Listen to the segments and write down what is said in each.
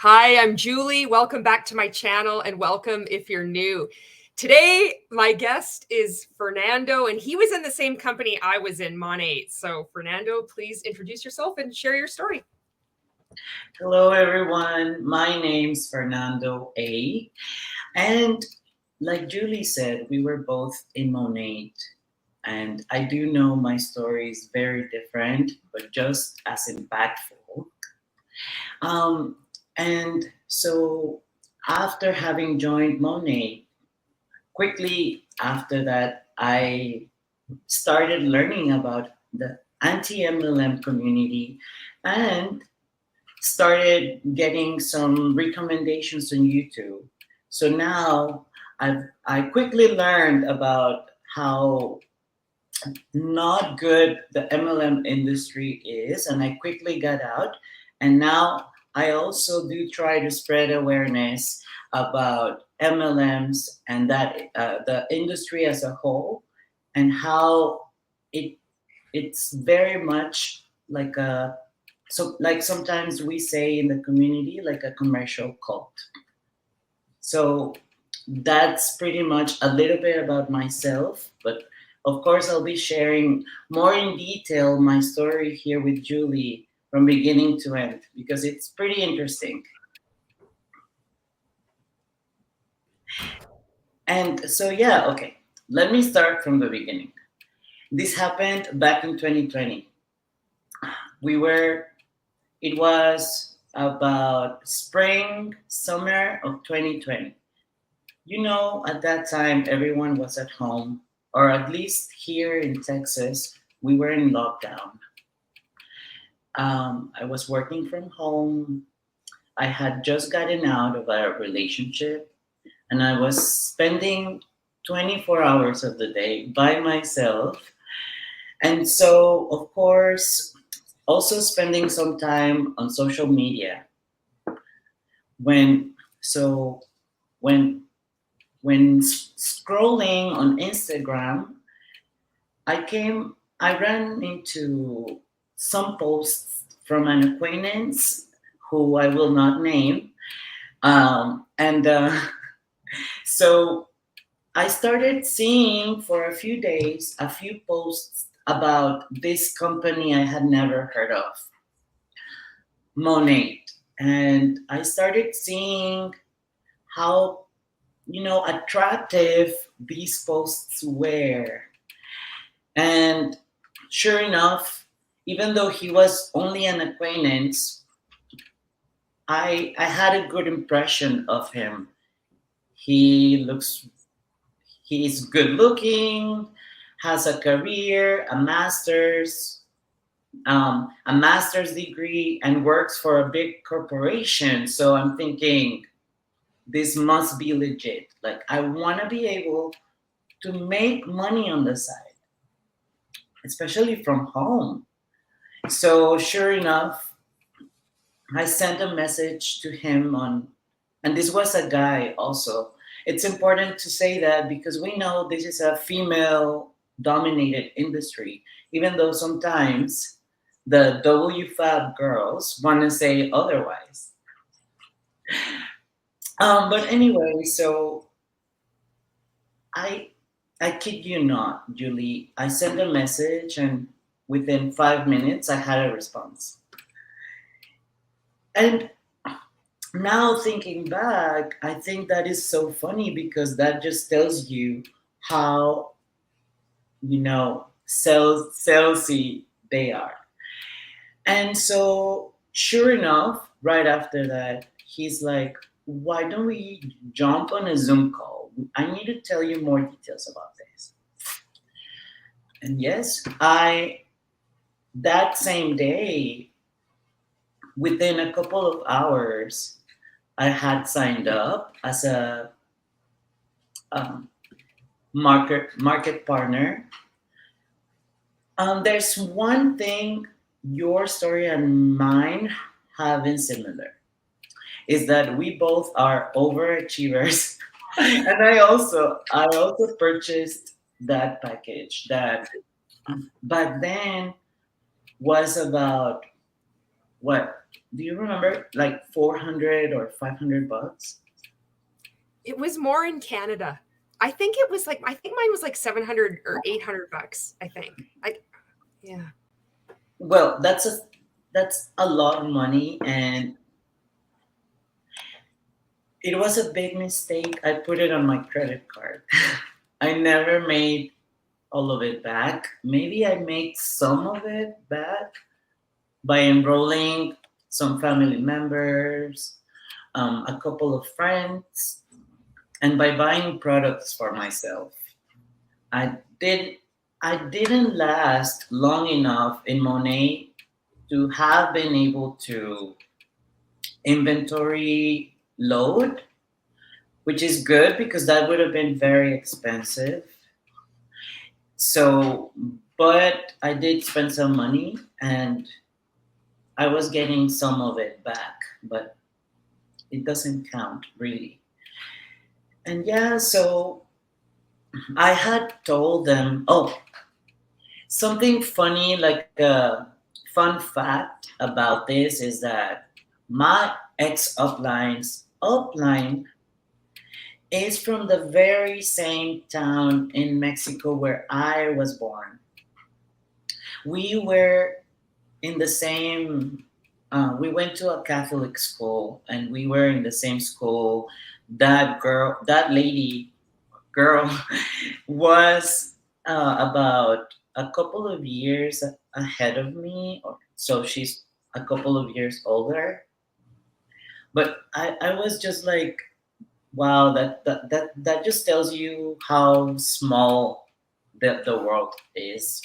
Hi, I'm Julie. Welcome back to my channel and welcome if you're new. Today, my guest is Fernando, and he was in the same company I was in, Monat. So Fernando, please introduce yourself and share your story. Hello, everyone. My name's Fernando A. And like Julie said, we were both in Monat. And I do know my story is very different, but just as impactful. Um, and so after having joined Monat, quickly after that, I started learning about the anti-MLM community and started getting some recommendations on YouTube. So now I quickly learned about how not good the MLM industry is, and I quickly got out. And now I also do try to spread awareness about MLMs and that the industry as a whole, and how it it's very much like a so like sometimes we say in the community like a commercial cult. So that's pretty much a little bit about myself, but of course I'll be sharing more in detail my story here with Julie from beginning to end because it's pretty interesting. And so yeah, okay, let me start from the beginning. This happened back in 2020. We were It was about spring, summer of 2020. At that time, everyone was at home, or at least here in Texas, we were in lockdown. I was working from home. I had just gotten out of a relationship, and I was spending 24 hours of the day by myself. And so, of course, also spending some time on social media. When so when scrolling on Instagram, I ran into some posts from an acquaintance who I will not name, and so I started seeing for a few days a few posts about this company I had never heard of, Monat, and I started seeing how attractive these posts were. And sure enough, even though he was only an acquaintance, I had a good impression of him. He looks he's good looking, has a career, a master's degree, and works for a big corporation. So I'm thinking this must be legit. Like I want to be able to make money on the side, especially from home. So sure enough, I sent a message to him and this was a guy also. It's important to say that because we know this is a female dominated industry, even though sometimes the WFAB girls want to say otherwise. But anyway, so I I kid you not, Julie. I sent a message and within 5 minutes I had a response. And now thinking back, I think that is so funny because that just tells you how, salesy they are. And so sure enough, right after that, he's like, why don't we jump on a Zoom call? I need to tell you more details about this. And yes, I that same day, within a couple of hours, I had signed up as a market partner. There's one thing your story and mine have in similar is that we both are overachievers, and I also purchased that package that back then was about what do you remember? Like 400 or 500 bucks? It was more in Canada. I think it was like, I think mine was like 700 or 800 bucks, I think. Yeah. Well, that's a lot of money, and it was a big mistake. I put it on my credit card. I never made all of it back. Maybe I made some of it back by enrolling some family members, a couple of friends, and by buying products for myself. I did. I didn't last long enough in Monet to have been able to inventory load, which is good because that would have been very expensive. So, but I did spend some money and I was getting some of it back, but it doesn't count really. And yeah, so I had told them, oh, something funny, like a fun fact about this is that my ex upline is from the very same town in Mexico where I was born. We were in the same, we went to a Catholic school and we were in the same school. That lady, girl, was about a couple of years ahead of me, or so she's a couple of years older. But I was just like, wow, that just tells you how small the world is.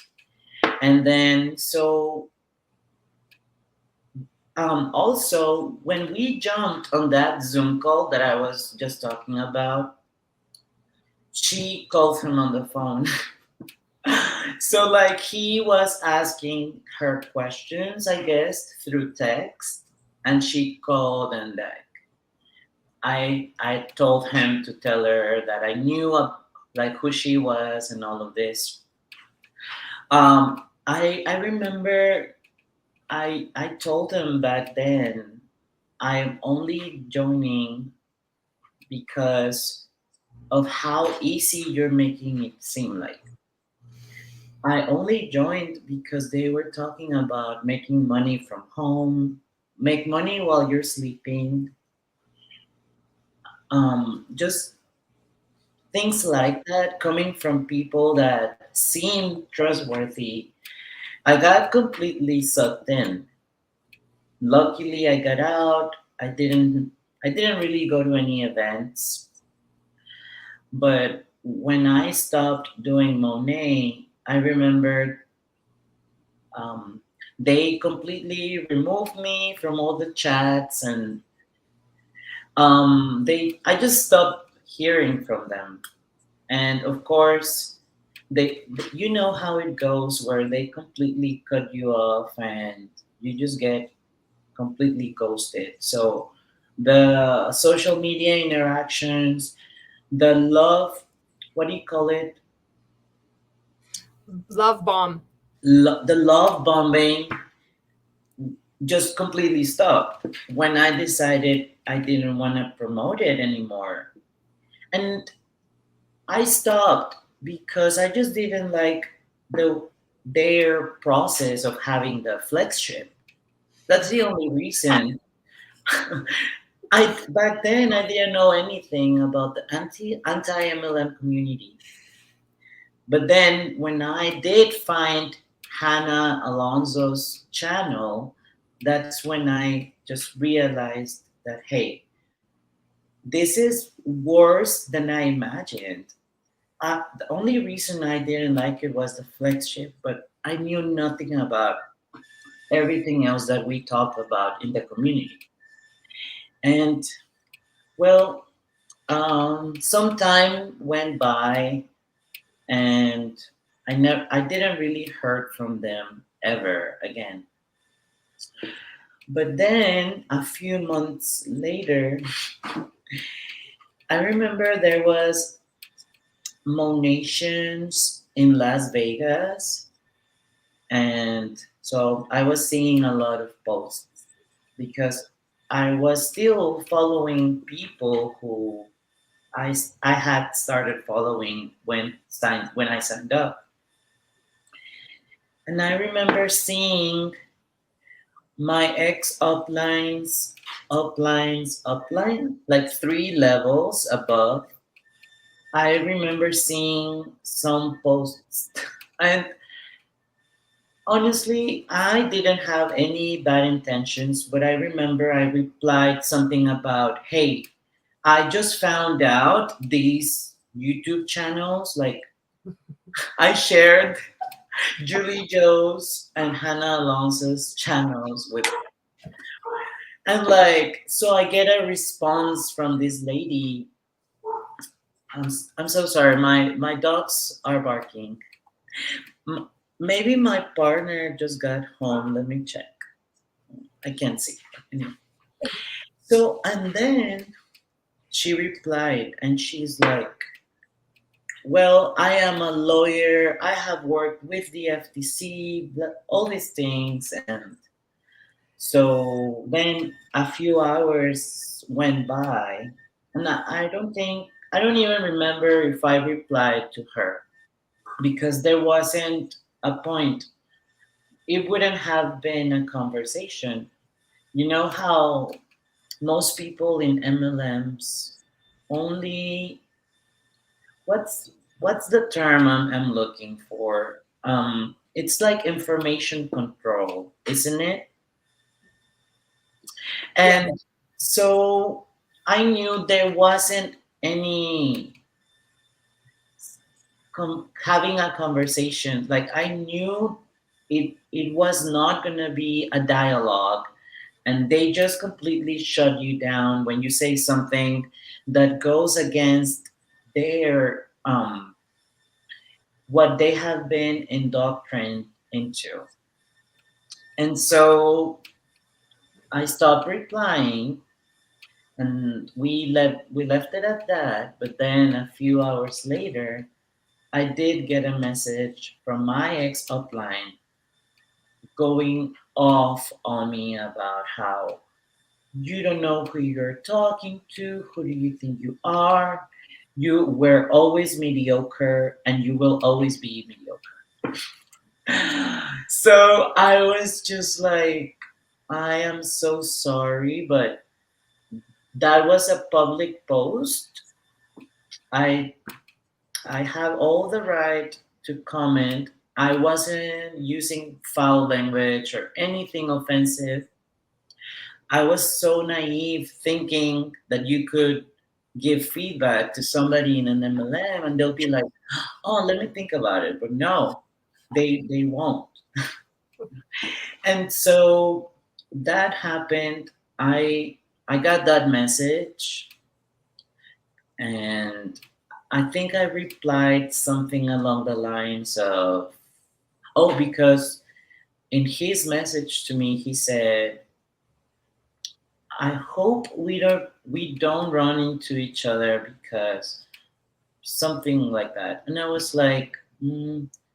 And then so also when we jumped on that Zoom call that I was just talking about, she called him on the phone. So like he was asking her questions, I guess, through text, and she called and like I told him to tell her that I knew like who she was and all of this. I remember I told him back then I'm only joining because of how easy you're making it seem like. I only joined because they were talking about making money from home, make money while you're sleeping, just things like that coming from people that seem trustworthy. I got completely sucked in. Luckily, I got out. I didn't really go to any events, but when I stopped doing Monet, I remembered um, they completely removed me from all the chats, and they I just stopped hearing from them. And of course, they you know how it goes where they completely cut you off and you just get completely ghosted. So the social media interactions, the love, what do you call it? Love bomb. The love bombing just completely stopped when I decided I didn't want to promote it anymore. And I stopped because I just didn't like their process of having the Flexship. That's the only reason. I back then I didn't know anything about the anti-MLM community. But then when I did find Hannah Alonso's channel, that's when I just realized that hey, this is worse than I imagined. The only reason I didn't like it was the Flexship, but I knew nothing about everything else that we talk about in the community. And well, some time went by, and I didn't really heard from them ever again. But then a few months later, I remember there was Monations in Las Vegas, and so I was seeing a lot of posts. because I was still following people who I had started following when I signed up. And I remember seeing my ex upline, like 3 levels above. I remember seeing some posts, and honestly, I didn't have any bad intentions, but I remember I replied something about, hey, I just found out these YouTube channels. Like, I shared Julie Joe's and Hannah Alonso's channels with, and like, so I get a response from this lady. I'm so sorry. My dogs are barking. M- Maybe my partner just got home. Let me check. I can't see. Anyway. So, and then she replied, and she's like, well, I am a lawyer. I have worked with the FTC, all these things. And so then a few hours went by, and I don't even remember if I replied to her because there wasn't a point. It wouldn't have been a conversation. You know how most people in MLMs only, what's the term I'm looking for? It's like information control, isn't it? Yeah. And so I knew there wasn't any having a conversation. Like I knew it was not gonna be a dialogue, and they just completely shut you down when you say something that goes against their what they have been indoctrined into. And so I stopped replying, and we left it at that. But then a few hours later, I did get a message from my ex upline going off on me about how you don't know who you're talking to. Who do you think you are? You were always mediocre and you will always be mediocre. So I was just like, I am so sorry, but that was a public post. I I have all the right to comment. I wasn't using foul language or anything offensive. I was so naive thinking that you could give feedback to somebody in an MLM and they'll be like, "Oh, let me think about it." But no, they won't. And so that happened. I got that message, and I think I replied something along the lines of, "Oh, because in his message to me he said, I hope we don't run into each other because something like that." And I was like,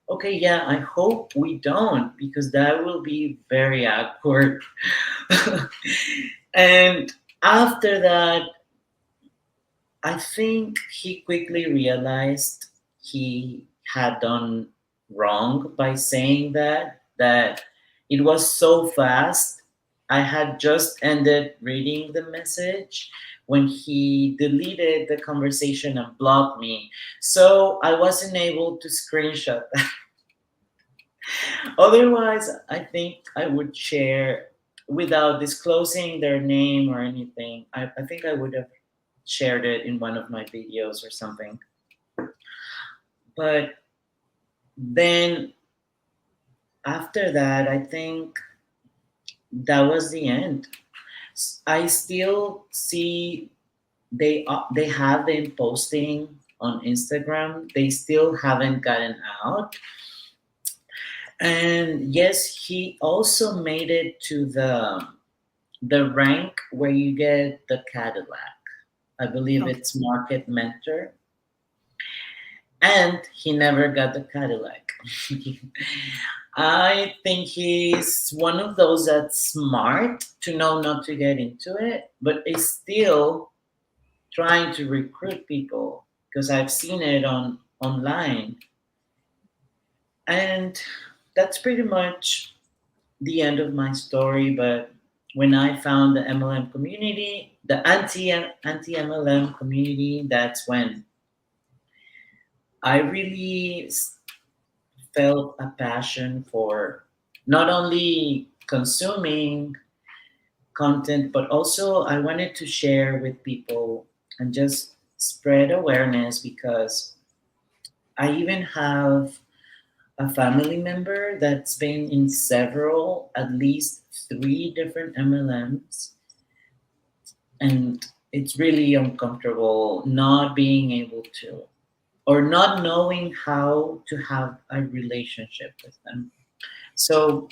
okay, yeah, I hope we don't because that will be very awkward. And after that, I think he quickly realized he had done wrong by saying that it was so fast. I had just ended reading the message when he deleted the conversation and blocked me. So I wasn't able to screenshot that. Otherwise, I think I would share without disclosing their name or anything. I think I would have shared it in one of my videos or something. But then after that, I think that was the end. I still see they have been posting on Instagram. They still haven't gotten out. And yes, he also made it to the rank where you get the Cadillac. I believe Okay. it's market mentor. and he never got the Cadillac. I think he's one of those that's smart to know not to get into it, but is still trying to recruit people because I've seen it on online. And that's pretty much the end of my story. But when I found the MLM community, the anti MLM community, that's when I really felt a passion for not only consuming content, but also I wanted to share with people and just spread awareness because I even have a family member that's been in several, at least three different MLMs, and it's really uncomfortable not being able to or not knowing how to have a relationship with them. So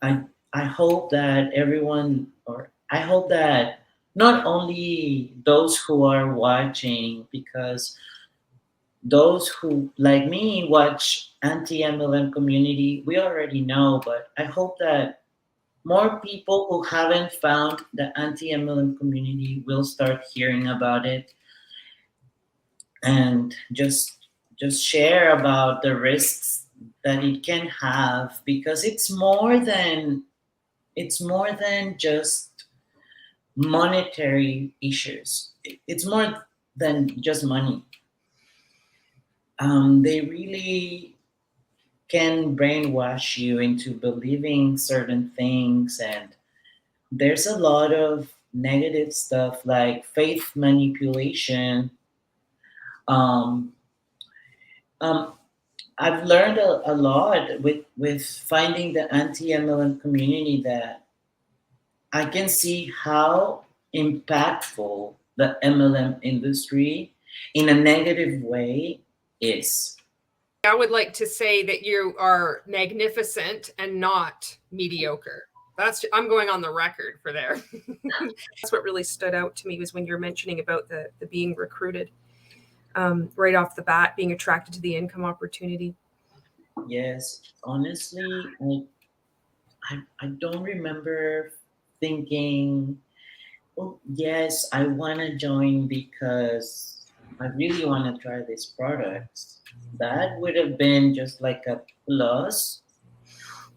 I I hope that everyone, or I hope that not only those who are watching, because those who like me watch anti-MLM community, we already know, but I hope that more people who haven't found the anti-MLM community will start hearing about it and just share about the risks that it can have, because it's more than just monetary issues. It's more than just money. They really can brainwash you into believing certain things, and there's a lot of negative stuff like faith manipulation. Um, um, I've learned a lot with finding the anti MLM community, that I can see how impactful the MLM industry in a negative way is. I would like to say that you are magnificent and not mediocre. I'm going on the record for there. That's what really stood out to me was when you're mentioning about the being recruited right off the bat, being attracted to the income opportunity. Yes, honestly, I don't remember thinking, oh, yes, I want to join because I really want to try these products. That would have been just like a plus,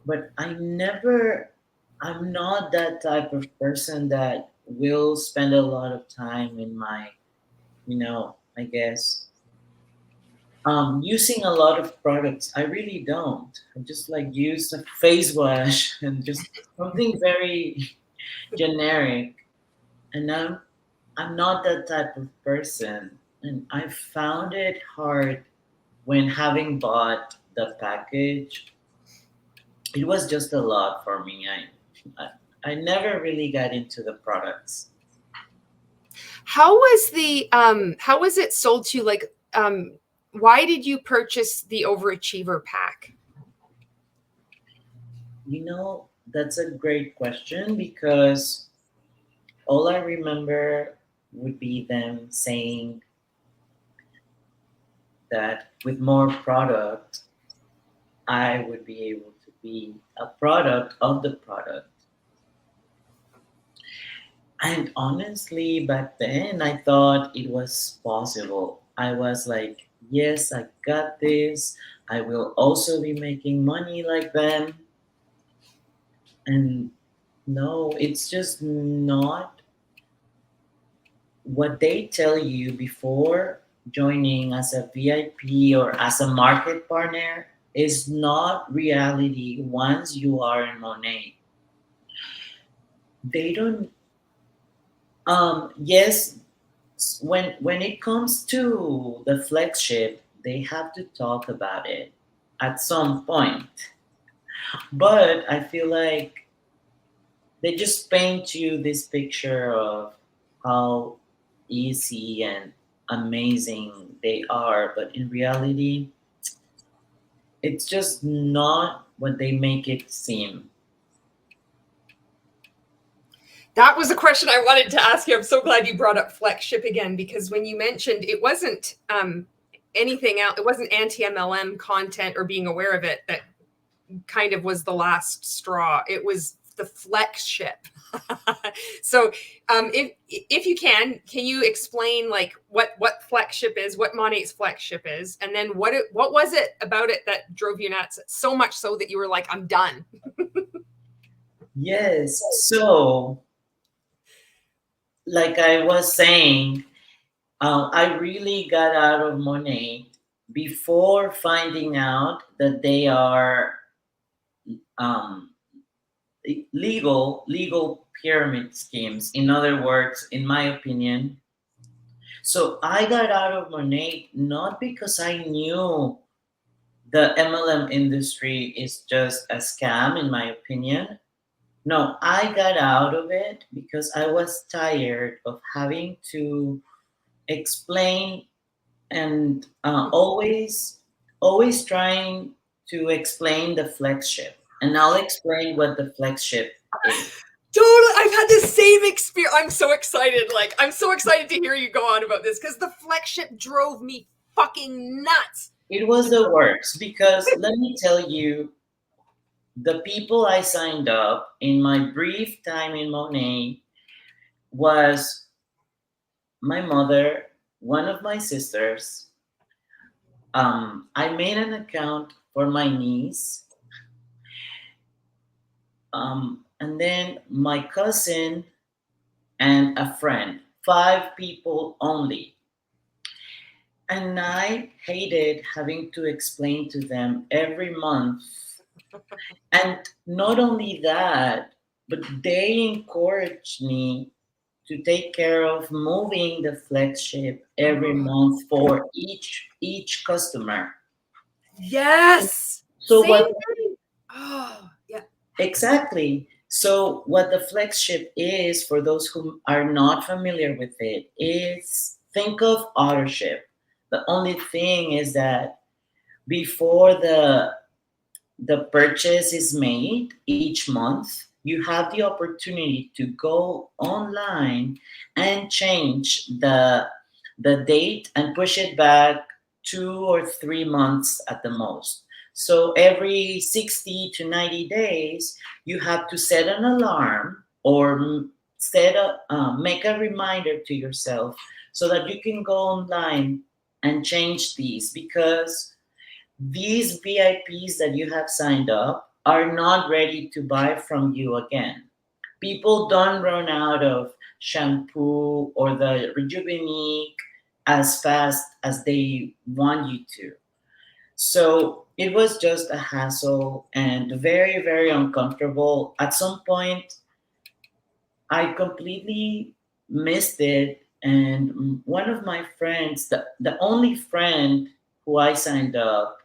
but I'm not that type of person that will spend a lot of time in my, I guess, using a lot of products. I really don't. I just like use a face wash and just something very generic. And I'm not that type of person. And I found it hard when having bought the package. It was just a lot for me. I never really got into the products. How was it sold to you? Like why did you purchase the overachiever pack? That's a great question, because all I remember would be them saying that with more product, I would be able to be a product of the product. And honestly, back then, I thought it was possible. I was like, yes, I got this. I will also be making money like them. And no, it's just not what they tell you before joining as a VIP or as a market partner is not reality once you are in Monet. They don't, yes, when it comes to the flagship, they have to talk about it at some point. But I feel like they just paint you this picture of how easy and amazing they are, but in reality, it's just not what they make it seem. That was a question I wanted to ask you. I'm so glad you brought up Flexship again, because when you mentioned it wasn't anything else. It wasn't anti-MLM content or being aware of it that kind of was the last straw. It was the Flexship. So if you can you explain like what Flexship is, what Monat's Flexship is, and then what was it about it that drove you nuts so much so that you were like, I'm done? Yes. So, like I was saying, I really got out of Monet before finding out that they are um, legal pyramid schemes. In other words, in my opinion, so I got out of Monet not because I knew the MLM industry is just a scam, in my opinion. No, I got out of it because I was tired of having to explain and always trying to explain the flagship. And I'll explain what the flagship is. Totally. I've had the same experience. I'm so excited. Like, I'm so excited to hear you go on about this because the Flexship drove me fucking nuts. It was the worst because let me tell you, the people I signed up in my brief time in Monet was my mother, one of my sisters. I made an account for my niece, and then my cousin and a friend. 5 people only. And I hated having to explain to them every month. And not only that, but they encouraged me to take care of moving the flagship every Oh, month for each customer. yes. So Same what thing. Oh, yeah. exactly? So what the flagship is, for those who are not familiar with it, is think of authorship. The only thing is that before the purchase is made each month, you have the opportunity to go online and change the date and push it back 2 or 3 months at the most. So every 60 to 90 days, you have to set an alarm or make a reminder to yourself so that you can go online and change these, because these VIPs that you have signed up are not ready to buy from you again. People don't run out of shampoo or the Rejuvenate as fast as they want you to. So it was just a hassle and very, very uncomfortable. At some point, I completely missed it. And one of my friends, the only friend who I signed up,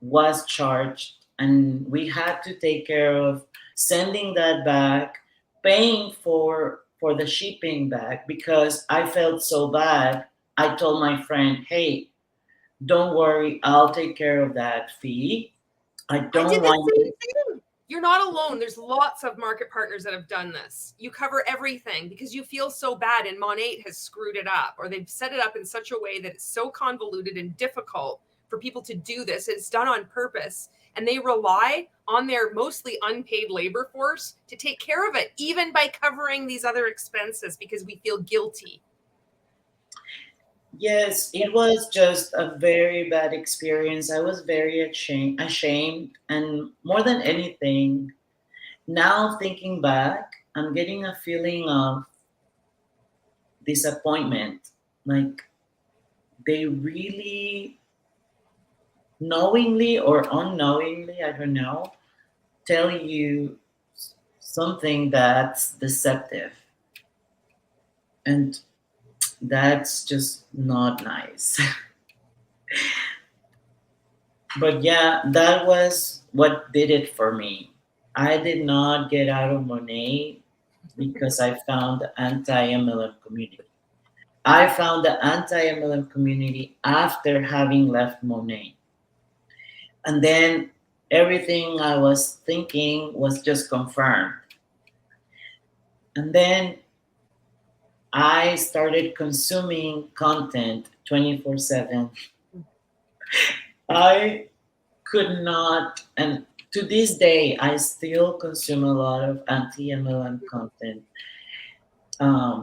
was charged, and we had to take care of sending that back, paying for the shipping back, because I felt so bad. I told my friend, hey, don't worry, I'll take care of that fee. I I don't did the want same you. thing. You're not alone. There's lots of market partners that have done this. You cover everything because you feel so bad, and Monat has screwed it up, or they've set it up in such a way that it's so convoluted and difficult for people to do this. It's done on purpose, and they rely on their mostly unpaid labor force to take care of it, even by covering these other expenses because we feel guilty. Yes, it was just a very bad experience. I was very ashamed, and more than anything, now thinking back, I'm getting a feeling of disappointment. Like, they really knowingly or unknowingly, I don't know, tell you something that's deceptive. And that's just not nice. But yeah, that was what did it for me. I did not get out of Monet because I found the anti-MLM community. I found the anti-MLM community after having left Monet. And then everything I was thinking was just confirmed. And then I started consuming content 24/7. I could not, and to this day, I still consume a lot of anti-MLM content.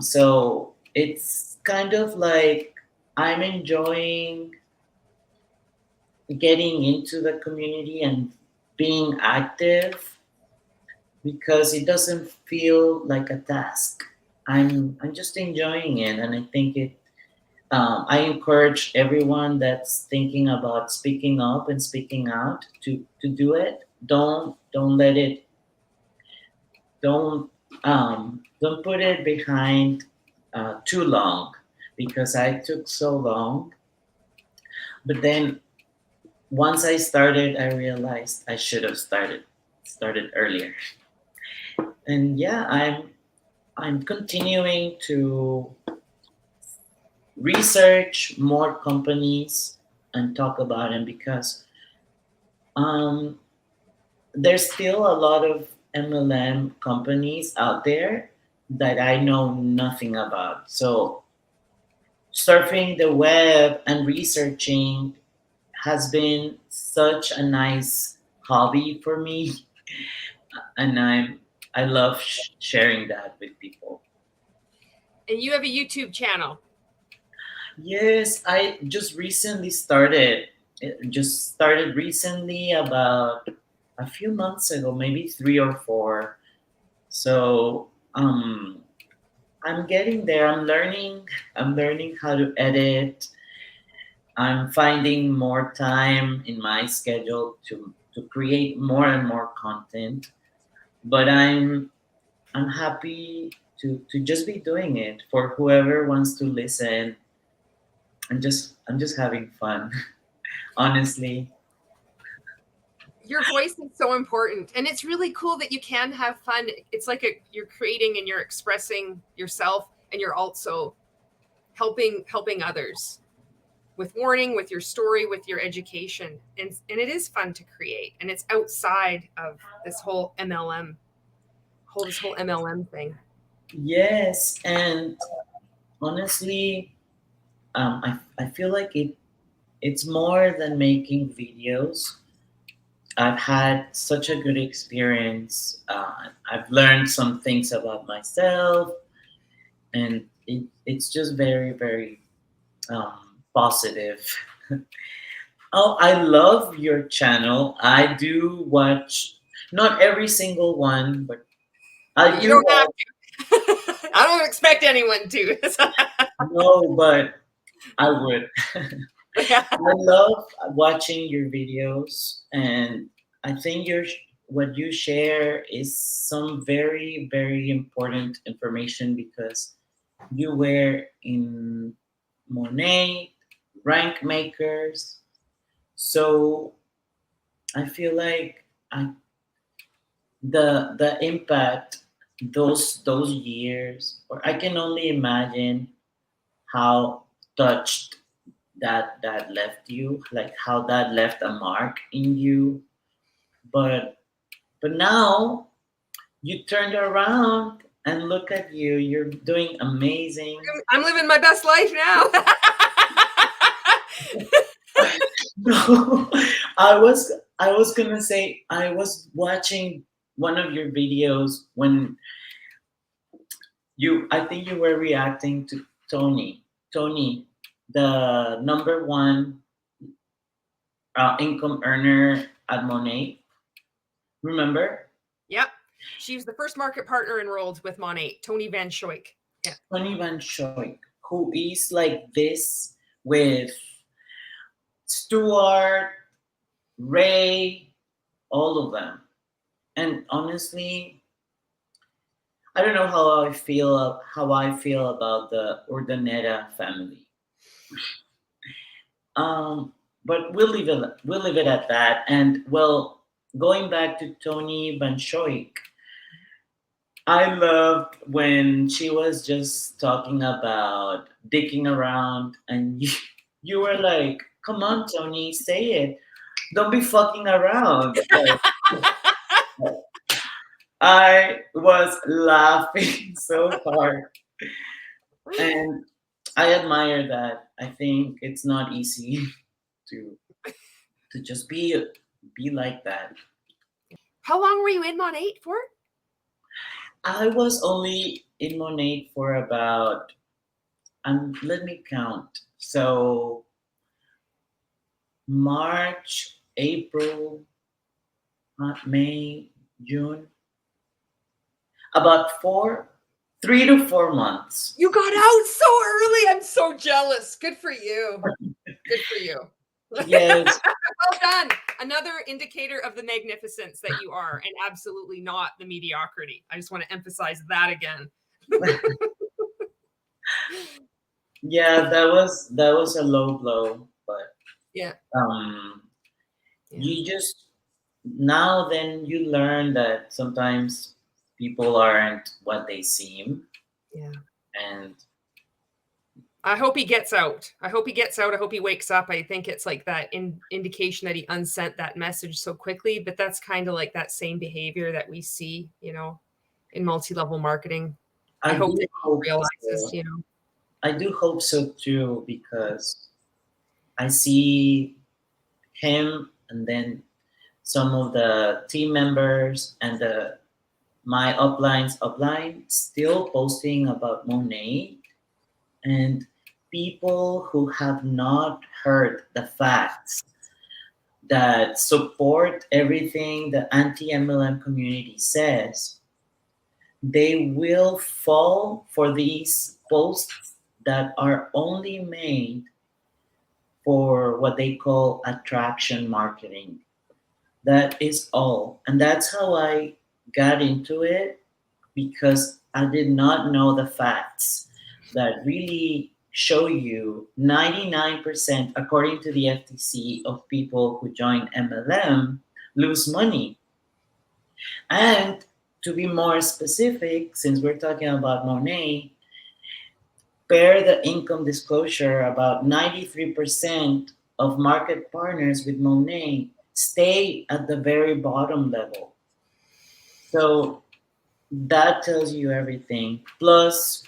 So it's kind of like I'm enjoying getting into the community and being active because it doesn't feel like a task. I'm just enjoying it, and I think it. I encourage everyone that's thinking about speaking up and speaking out to do it. Don't let it don't don't put it behind too long because I took so long. But then once I started, I realized I should have started earlier. And yeah, I'm continuing to research more companies and talk about them because um, there's still a lot of MLM companies out there that I know nothing about. So surfing the web and researching has been such a nice hobby for me, and I love sharing that with people. And you have a YouTube channel. Yes, I just recently started. It just started recently, about a few months ago, maybe 3 or 4. So I'm getting there. I'm learning. I'm learning how to edit. I'm finding more time in my schedule to create more and more content. But I'm happy to just be doing it for whoever wants to listen. I'm just having fun, honestly. Your voice is so important, and it's really cool that you can have fun. It's like you're creating and you're expressing yourself, and you're also helping others with warning, with your story, with your education, and it is fun to create, and it's outside of this whole MLM thing. Yes, and honestly, I feel like it's more than making videos. I've had such a good experience. I've learned some things about myself, and it's just very, very positive. Oh, I love your channel. I do watch not every single one, but I You do don't have watch. to. I don't expect anyone to. No, but I would. Yeah. I love watching your videos, and I think what you share is some very, very important information because you were in Monet, rank makers. So I feel like the impact those years, or I can only imagine how touched that left you, like how that left a mark in you. But now you turned around and look at you. You're doing amazing. I'm living my best life now. No, I was gonna say I was watching one of your videos when I think you were reacting to Tony, the number one income earner at Monet. Remember? Yep. She was the first market partner enrolled with Monat, Tony Van Schoik. Yeah. Tony Van Schoik, who is like this with Stuart, Ray, all of them. And honestly, I don't know how I feel about the Urdaneta family. Um, but we'll leave it at that. And well, going back to Tony Van Schoik, I loved when she was just talking about dicking around, and you were like, "Come on, Tony, say it. Don't be fucking around." Like, I was laughing so hard, and I admire that. I think it's not easy. to just be like that. How long were you in Monat for? I was only in Monat for about let me count. So March, April, May, June, about 3 to 4 months. You got out so early. I'm so jealous. Good for you. Good for you. Yes. Well done. Another indicator of the magnificence that you are, and absolutely not the mediocrity. I just want to emphasize that again. Yeah, that was a low blow, but Yeah. um Yeah. you just now then you learn that sometimes people aren't what they seem. Yeah. And I hope he gets out. I hope he gets out. I hope he wakes up. I think it's like that indication that he unsent that message so quickly, but that's kind of like that same behavior that we see, in multi-level marketing. I hope do that hope he realizes, so. I do hope so too, because I see him and then some of the team members and my upline still posting about Monet, and people who have not heard the facts that support everything the anti-MLM community says, they will fall for these posts that are only made for what they call attraction marketing. That is all. And that's how I got into it, because I did not know the facts that really show you 99%, according to the FTC, of people who join MLM lose money. And to be more specific, since we're talking about Monet, per the income disclosure, about 93% of market partners with Monet stay at the very bottom level. So that tells you everything. Plus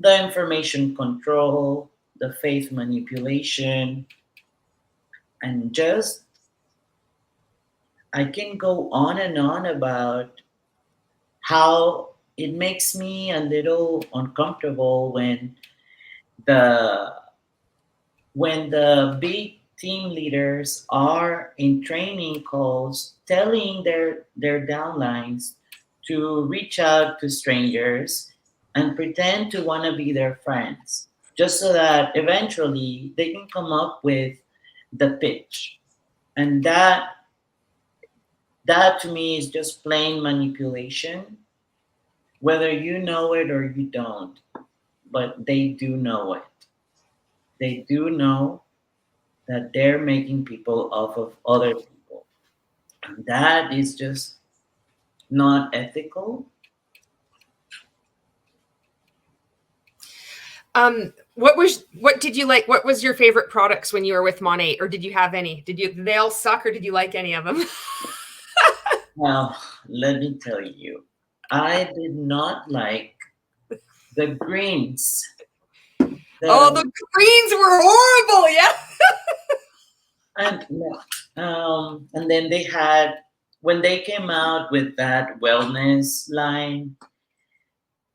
the information control, the faith manipulation, and just I can go on and on about how it makes me a little uncomfortable the when the big team leaders are in training calls telling their downlines to reach out to strangers and pretend to want to be their friends, just so that eventually they can come up with the pitch. And that to me is just plain manipulation, whether you know it or you don't. But they do know it. They do know that they're making people off of other people. And that is just not ethical. What did you like? What was your favorite products when you were with Monat, or did you have any? Did they all suck, or did you like any of them? Well, let me tell you, I did not like the greens. Oh, the The greens were horrible. Yeah. and and then they had, when they came out with that wellness line,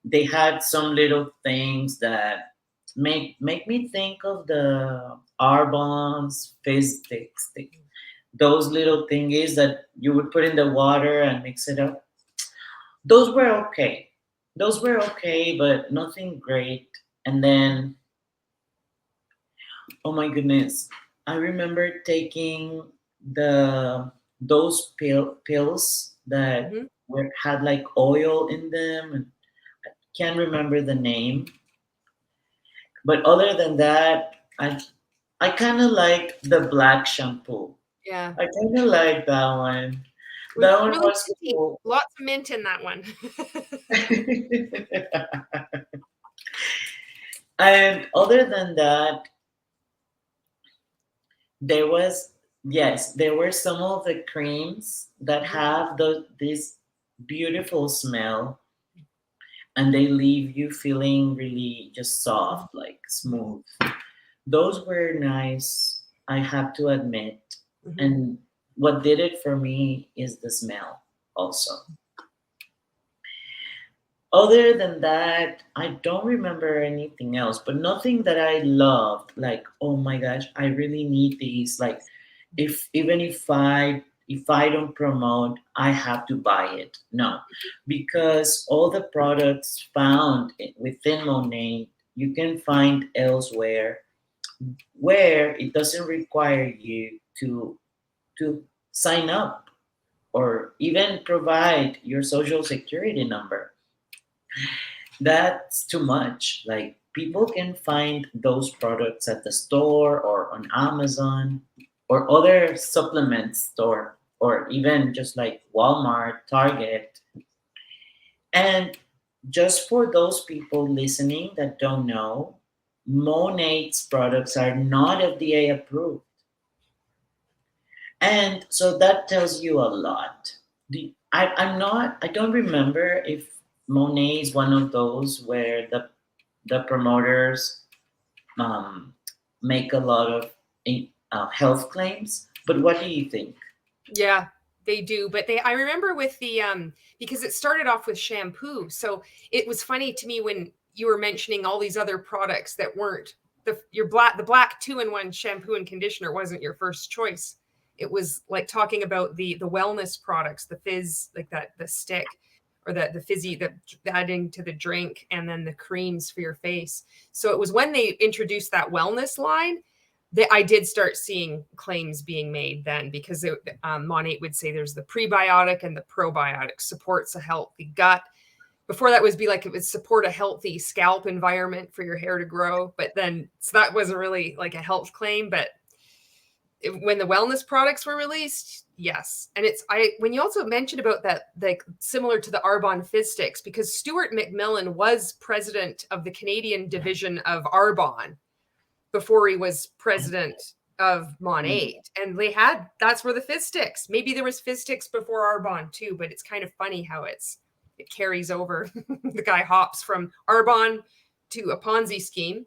they had some little things that make me think of the Arbonne's fizz sticks. Those little thingies that you would put in the water and mix it up. Those were okay. Those were okay, but nothing great. And then, oh my goodness, I remember taking those pills that Mhm. had like oil in them, and can't remember the name. But other than that, I kind of like the black shampoo. Yeah. I kind of like that one. It was That one really was minty. cool. Lots of mint in that one. And other than that, there was, yes, there were some of the creams that have this beautiful smell, and they leave you feeling really just soft, like smooth. Those were nice. I have to admit. Mhm. And what did it for me is the smell also. Other than that, I don't remember anything else, but nothing that I loved. Like, oh my gosh, I really need these. Like, if even if I don't promote, I have to buy it. No, because all the products found within Monet, you can find elsewhere where it doesn't require you to sign up or even provide your social security number. That's too much. Like people can find those products at the store or on Amazon or other supplement store or even just like Walmart, Target. And just for those people listening that don't know, Monat's products are not FDA approved. And so that tells you a lot. I don't remember if Monet is one of those where the promoters um, make a lot of health claims. But what do you think? Yeah, they do. But I remember with the because it started off with shampoo. So it was funny to me when you were mentioning all these other products that weren't the black 2-in-1 shampoo and conditioner wasn't your first choice. It was like talking about the wellness products, the fizz, like that the stick or the fizzy, the adding to the drink, and then the creams for your face. So it was when they introduced that wellness line that I did start seeing claims being made then, because Monat would say there's the prebiotic and the probiotic supports a healthy gut. Before that was be like it would support a healthy scalp environment for your hair to grow. But then so that wasn't really like a health claim. But when the wellness products were released, yes. And it's when you also mentioned about that, like similar to the Arbonne Fizz Sticks, because Stuart McMillan was president of the Canadian division of Arbonne before he was president of Monat. And that's where the fizz sticks. Maybe there was fizz sticks before Arbonne too, but it's kind of funny how it carries over. The guy hops from Arbonne to a Ponzi scheme,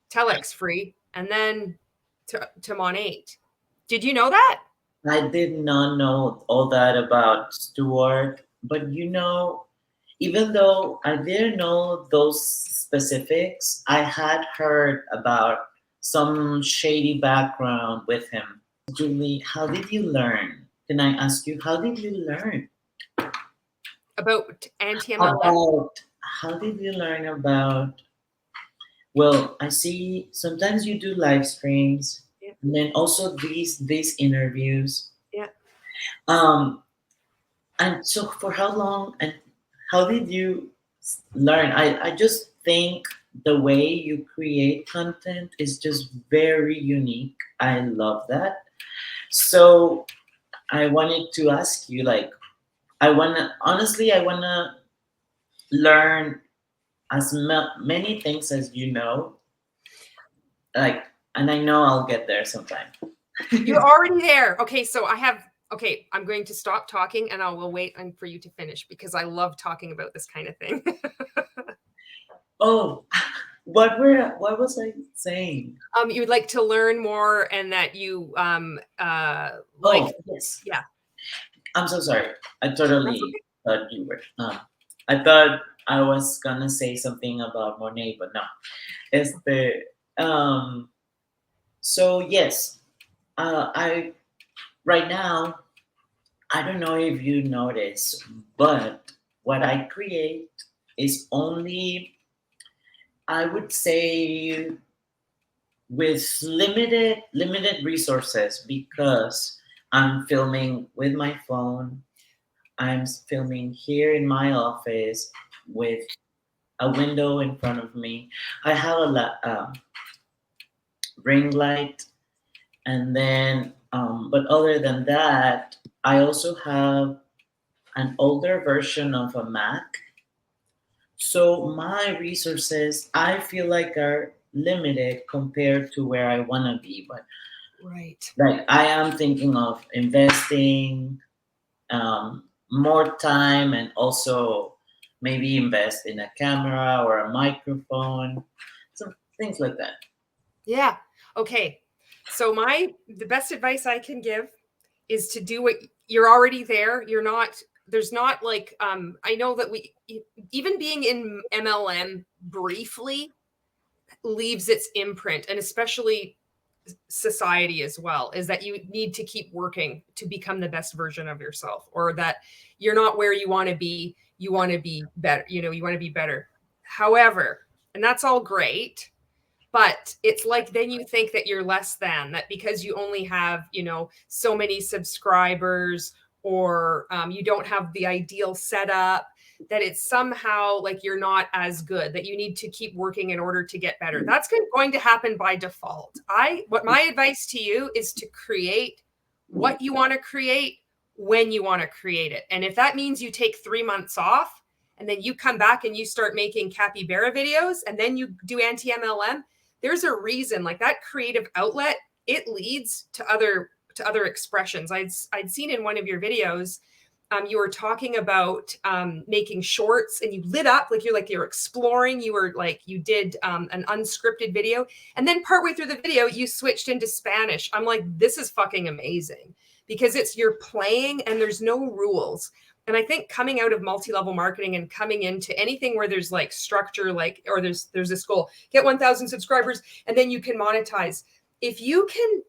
Telex free, and then to Monat. Did you know that? I did not know all that about Stuart, but even though I didn't know those specifics, I had heard about some shady background with him. Julie, how did you learn? Can I ask you, how did you learn? About anti-MLM? About how did you learn about? Well, I see sometimes you do live streams, Yeah. and then also these interviews. Yeah. Um, and so for how long and how did you learn? I just think the way you create content is just very unique. I love that. So I wanted to ask you, like, I wanna learn as many things as you know, like, and I know I'll get there sometime. You're already there. Okay, so I'm going to stop talking and I will wait for you to finish because I love talking about this kind of thing. Oh, what was I saying? You would like to learn more and that you like Oh, yes. yeah. I'm so sorry. I That's totally okay. thought you were. I thought I was gonna say something about Monet, but no. Este, um, so yes, I right now I don't know if you notice, but what I create is only, I would say, with limited resources because I'm filming with my phone. I'm filming here in my office with a window in front of me. I have a ring light, and then, but other than that, I also have an older version of a Mac. So my resources, I feel like, are limited compared to where I want to be. But Right. like I am thinking of investing more time and also maybe invest in a camera or a microphone, some things like that. Yeah. Okay. So the best advice I can give is to do what you're already there. There's not like, I know that even being in MLM briefly leaves its imprint, and especially society as well, is that you need to keep working to become the best version of yourself, or that you're not where you want to be. You want to be better. You want to be better. However, and that's all great, but it's like then you think that you're less than that because you only have so many subscribers, or you don't have the ideal setup, that it's somehow like you're not as good, that you need to keep working in order to get better. That's going to happen by default. What my advice to you is to create what you want to create when you want to create it. And if that means you take 3 months off and then you come back and you start making capybara videos and then you do anti-MLM, there's a reason. Like, that creative outlet, it leads to other expressions. I'd seen in one of your videos, you were talking about making shorts, and you lit up like you're exploring. You did an unscripted video, and then partway through the video you switched into Spanish. I'm like, this is fucking amazing, because you're playing and there's no rules. And I think coming out of multi-level marketing and coming into anything where there's like structure, like, or there's this goal, get 1,000 subscribers and then you can monetize. If you can,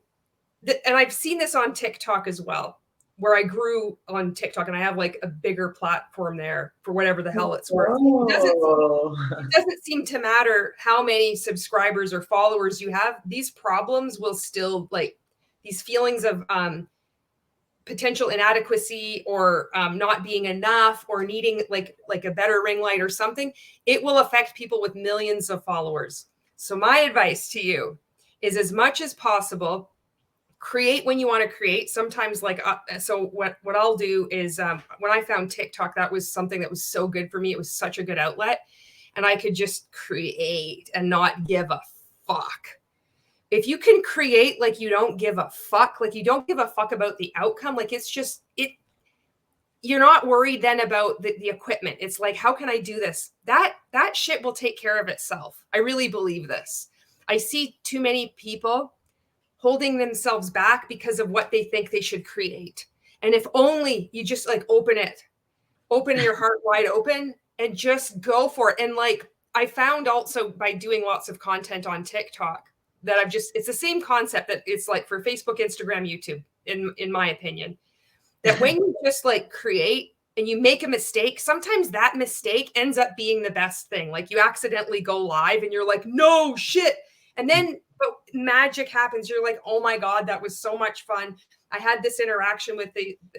and I've seen this on TikTok as well, where I grew on TikTok and I have like a bigger platform there for whatever the hell it's worth. It doesn't seem to matter how many subscribers or followers you have. These problems will still, like, these feelings of potential inadequacy, or not being enough, or needing like a better ring light or something, it will affect people with millions of followers. So my advice to you is, as much as possible, create when you want to create. Sometimes so what I'll do is, when I found TikTok, that was something that was so good for me. It was such a good outlet, and I could just create and not give a fuck. If you can create like you don't give a fuck, like you don't give a fuck about the outcome, like it's just you're not worried then about the equipment. It's like, how can I do this? That shit will take care of itself. I really believe this. I see too many people holding themselves back because of what they think they should create. And if only you just like open your heart wide open and just go for it. And like, I found also by doing lots of content on TikTok that it's the same concept that it's like for Facebook, Instagram, YouTube, in my opinion, that when you just like create and you make a mistake, sometimes that mistake ends up being the best thing. Like, you accidentally go live and you're like, no shit. And then but magic happens. You're like, oh my God, that was so much fun. I had this interaction with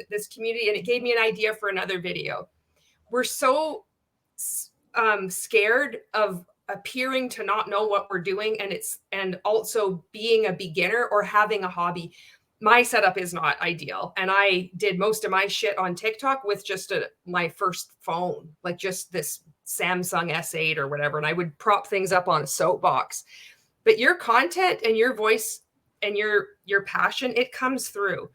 this community and it gave me an idea for another video. We're so scared of appearing to not know what we're doing, and also being a beginner or having a hobby. My setup is not ideal, and I did most of my shit on TikTok with just my first phone, like just this Samsung S8 or whatever, and I would prop things up on a soapbox. But your content and your voice and your passion, it comes through.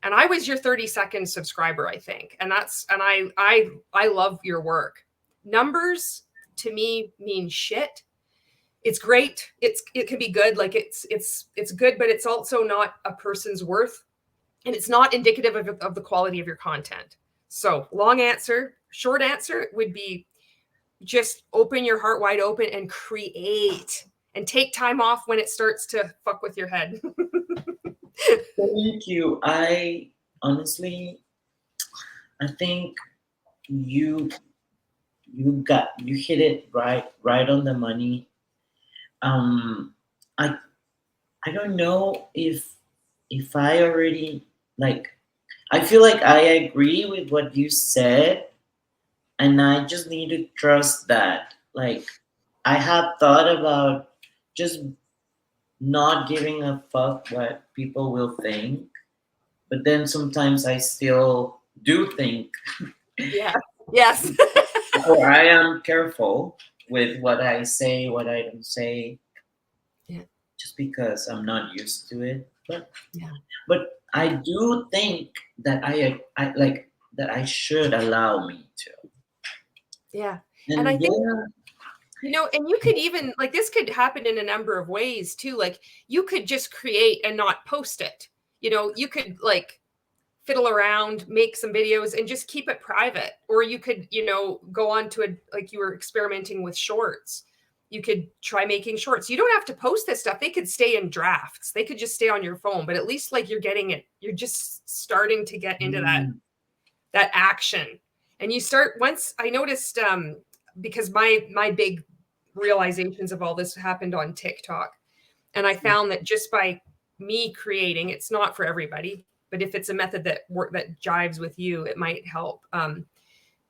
And I was your 32nd subscriber, I think, and I love your work. Numbers to me mean shit. It's great. It can be good. Like it's good, but it's also not a person's worth, and it's not indicative of the quality of your content. So short answer would be, just open your heart wide open and create, and take time off when it starts to fuck with your head. Thank you. I honestly, I think you hit it right on the money. I don't know if I already, like, I feel like I agree with what you said, and I just need to trust that. Like, I have thought about just not giving a fuck what people will think, but then sometimes I still do think. Yeah. Yes. Or I am careful with what I say, what I don't say. Yeah. Just because I'm not used to it. But yeah. But I do think that I like that I should allow me to. Yeah. And I think And you could even like this could happen in a number of ways too. Like you could just create and not post it. You could like fiddle around, make some videos and just keep it private. Or you could, go on to like you were experimenting with shorts. You could try making shorts. You don't have to post this stuff. They could stay in drafts. They could just stay on your phone, but at least like you're getting it. You're just starting to get into that action. And you start once I noticed because my big realizations of all this happened on TikTok. And I found that just by me creating, it's not for everybody, but if it's a method that jives with you, it might help.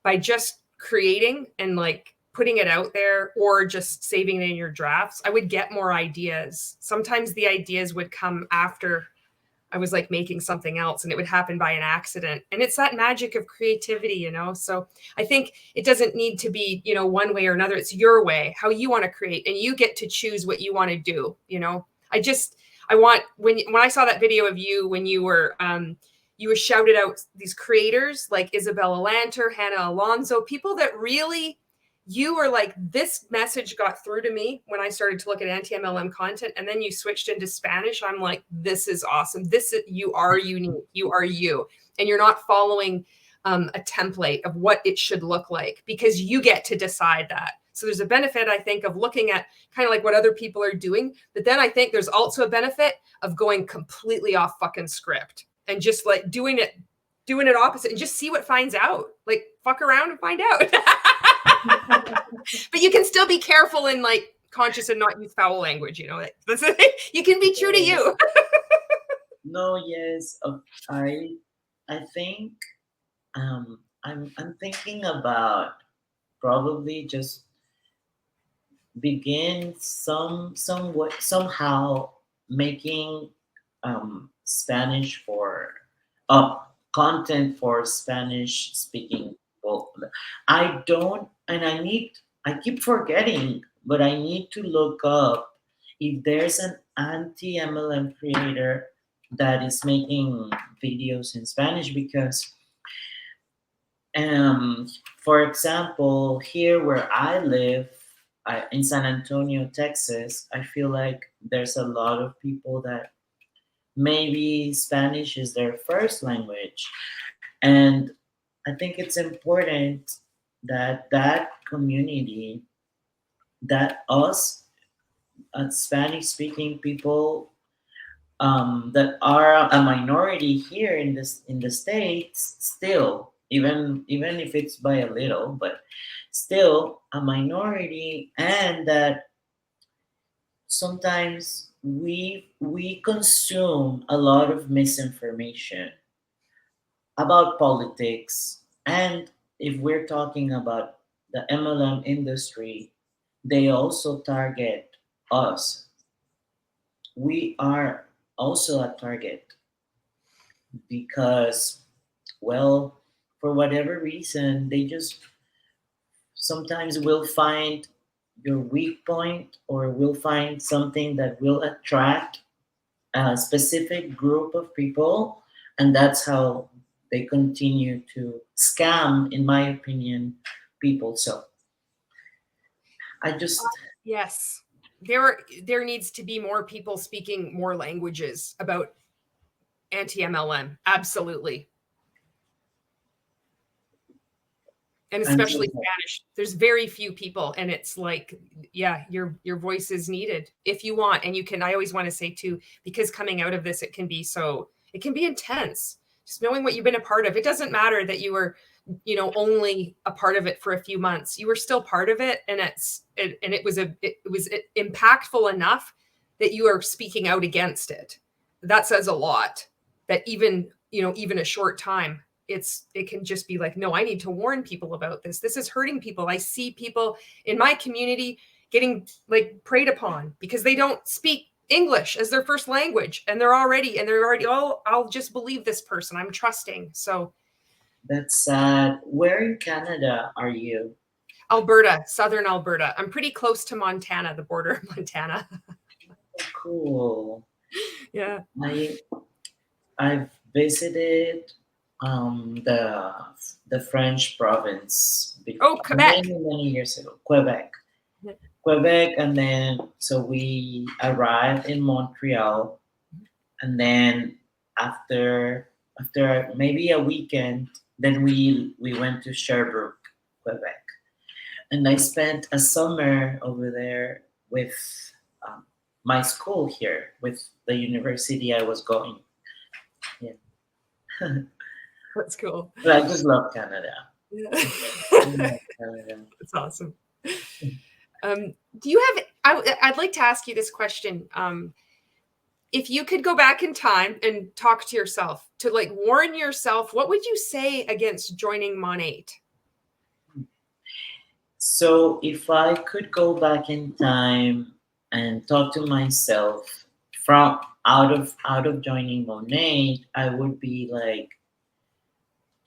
By just creating and like putting it out there or just saving it in your drafts, I would get more ideas. Sometimes the ideas would come after I was like making something else and it would happen by an accident. And it's that magic of creativity, So I think it doesn't need to be, one way or another. It's your way, how you want to create, and you get to choose what you want to do. I want when I saw that video of you when you were shouted out these creators like Isabella Lanter, Hannah Alonso, people that really you were like, this message got through to me when I started to look at anti-MLM content. And then you switched into Spanish. I'm like, this is awesome. You are unique. You are you. And you're not following a template of what it should look like because you get to decide that. So there's a benefit, I think, of looking at kind of like what other people are doing. But then I think there's also a benefit of going completely off fucking script and just like doing it opposite and just see what finds out. Like fuck around and find out. But you can still be careful and like conscious and not use foul language, you can be true to you. No, yes, I think I'm thinking about probably just begin somehow making Spanish for content for Spanish speaking people. I don't, and I keep forgetting, but I need to look up if there's an anti-MLM creator that is making videos in Spanish because for example, here where I live, in San Antonio, Texas, I feel like there's a lot of people that maybe Spanish is their first language. And I think it's important that that community, that us Spanish speaking people that are a minority here in the states, still, even if it's by a little, but still a minority, and that sometimes we consume a lot of misinformation about politics. And if we're talking about the MLM industry, they also target us. We are also a target because, well, for whatever reason, they just sometimes will find your weak point or will find something that will attract a specific group of people, and that's how they continue to scam, in my opinion, people. So I just Yes. There needs to be more people speaking more languages about anti-MLM. Absolutely. And especially Spanish. There's very few people, and it's like, yeah, your voice is needed if you want. And I always want to say too, because coming out of this, it can be intense. Just knowing what you've been a part of. It doesn't matter that you were, only a part of it for a few months. You were still part of it, and it was impactful enough that you are speaking out against it. That says a lot. That even a short time, it can just be like, no, I need to warn people about this. This is hurting people. I see people in my community getting like preyed upon because they don't speak English as their first language, and they're already, oh, I'll just believe this person. I'm trusting. So that's sad. Where in Canada are you? Alberta, southern Alberta. I'm pretty close to Montana, the border of Montana. Cool. Yeah. I've visited the French province Quebec. many years ago. Quebec. Quebec, and then so we arrived in Montreal, and then after maybe a weekend, then we went to Sherbrooke, Quebec, and I spent a summer over there with um, my school here, with the university I was going. Yeah, That's cool. but I just love Canada. Yeah. I love Canada. That's awesome. Do you have, I'd like to ask you this question. If you could go back in time and talk to yourself, to like warn yourself, what would you say against joining Monat? So if I could go back in time and talk to myself from out of joining Monet, I would be like,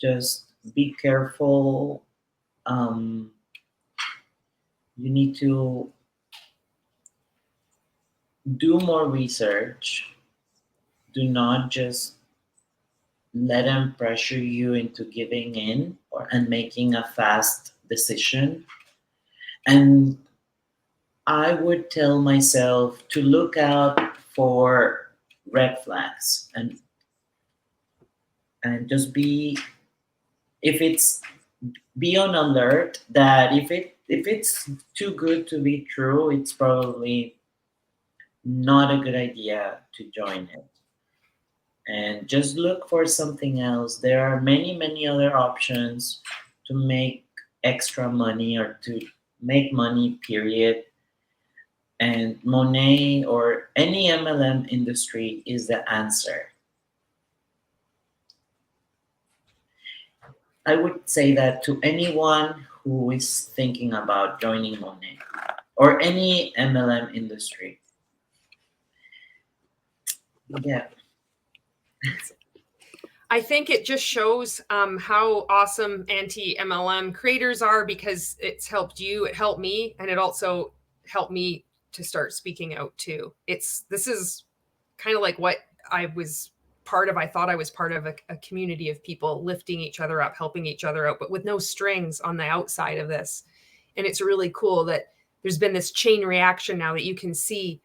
just be careful. You need to do more research. Do not just let them pressure you into giving in or and making a fast decision. And I would tell myself to look out for red flags and just be, if it's, be on alert that if it's too good to be true, it's probably not a good idea to join it. And just look for something else. There are many other options to make extra money or to make money, period. And Monet or any MLM industry is the answer. I would say that to anyone who is thinking about joining Monet or any MLM industry. Yeah. I think it just shows how awesome anti-MLM creators are, because it's helped you, it helped me, and it also helped me to start speaking out too. This is kind of like what I was part of. I thought I was part of a community of people lifting each other up, helping each other out, but with no strings on the outside of this. And it's really cool that there's been this chain reaction now that you can see.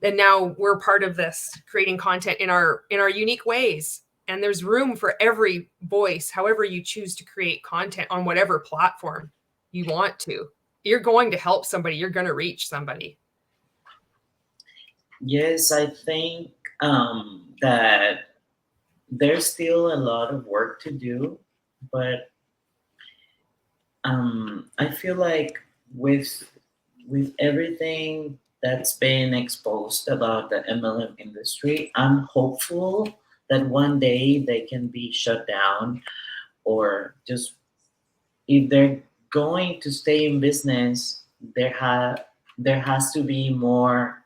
And now we're part of this, creating content in our unique ways. And there's room for every voice, however you choose to create content on whatever platform you want to. You're going to help somebody, you're going to reach somebody. Yes, I think that there's still a lot of work to do, but I feel like with everything that's been exposed about the MLM industry, I'm hopeful that one day they can be shut down, or just, if they're going to stay in business, there has to be more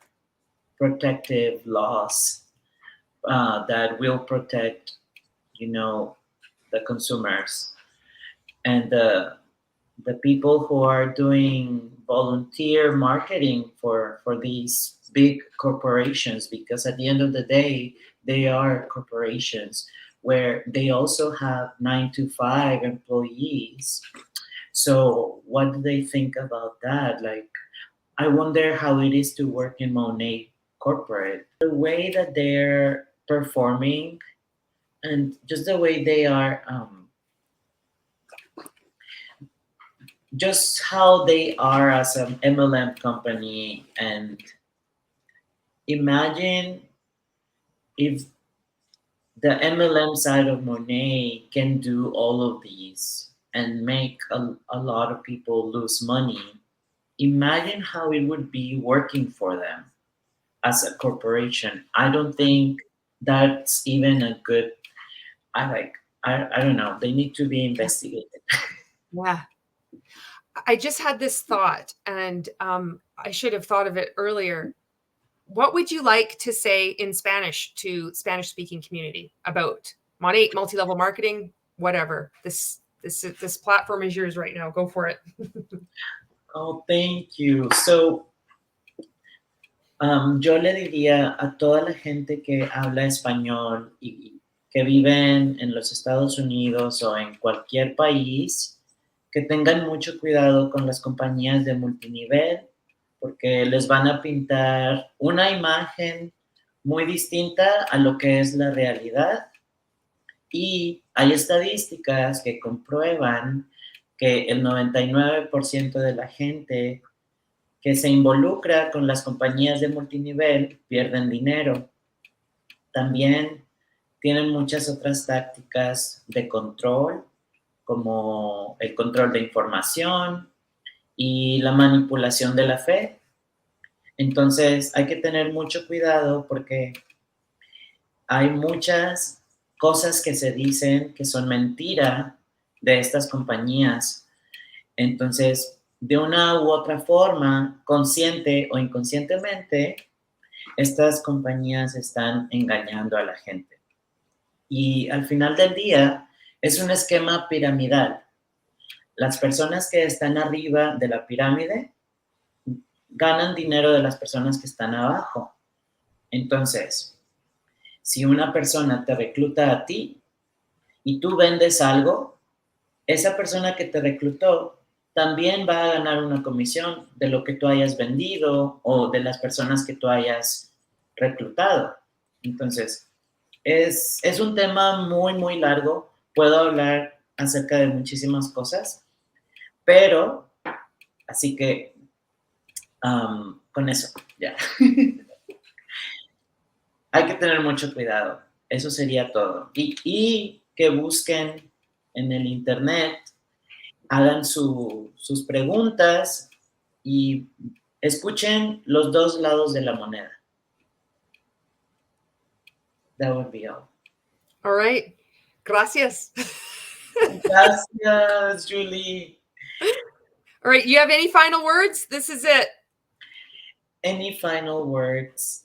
protective laws that will protect, you know, the consumers and the people who are doing volunteer marketing for these big corporations, because at the end of the day they are corporations where they also have 9 to 5 employees. So what do they think about that? Like, I wonder how it is to work in Monet corporate, the way that they're performing, and just the way they are, just how they are as an MLM company. And imagine if the MLM side of Monet can do all of these and make a lot of people lose money. Imagine how it would be working for them as a corporation. I don't think that's even a good. I don't know. They need to be investigated. Yeah. I just had this thought, and I should have thought of it earlier. What would you like to say in Spanish to Spanish-speaking community about Monat, multi-level marketing, whatever? This platform is yours right now. Go for it. Oh, thank you. So, yo le diría a toda la gente que habla español y que viven en los Estados Unidos o en cualquier país, que tengan mucho cuidado con las compañías de multinivel, porque les van a pintar una imagen muy distinta a lo que es la realidad. Y hay estadísticas que comprueban que el 99% de la gente que se involucra con las compañías de multinivel pierden dinero. También tienen muchas otras tácticas de control, como el control de información y la manipulación de la fe. Entonces hay que tener mucho cuidado porque hay muchas cosas que se dicen que son mentira de estas compañías. Entonces, de una u otra forma, consciente o inconscientemente, estas compañías están engañando a la gente. Y al final del día, es un esquema piramidal. Las personas que están arriba de la pirámide ganan dinero de las personas que están abajo. Entonces, si una persona te recluta a ti y tú vendes algo, esa persona que te reclutó también va a ganar una comisión de lo que tú hayas vendido o de las personas que tú hayas reclutado. Entonces, es un tema muy, muy largo. Puedo hablar acerca de muchísimas cosas, pero así que con eso, ya. Hay que tener mucho cuidado. Eso sería todo. Y que busquen en el internet, hagan sus preguntas y escuchen los dos lados de la moneda. That would be all. All right. Gracias. Gracias, Julie. All right. You have any final words? This is it. Any final words?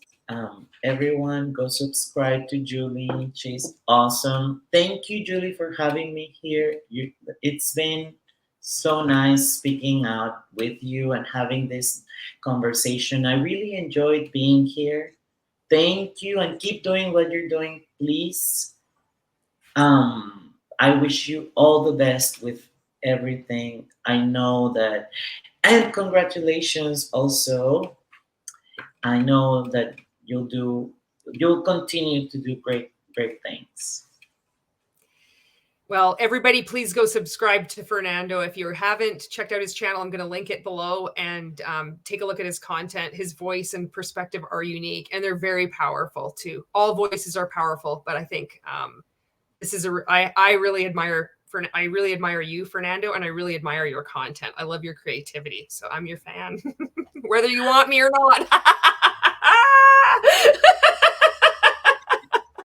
Everyone, go subscribe to Julie. She's awesome. Thank you, Julie, for having me here. It's been so nice speaking out with you and having this conversation. I really enjoyed being here. Thank you, and keep doing what you're doing, please. I wish you all the best with everything. I know that, and congratulations also. I know that you'll continue to do great things. Well, everybody, please go subscribe to Fernando. If you haven't checked out his channel, I'm going to link it below, and take a look at his content. His voice and perspective are unique, and they're very powerful too. All voices are powerful, but I think this is I really admire you, Fernando, and I really admire your content. I love your creativity, so I'm your fan, whether you want me or not.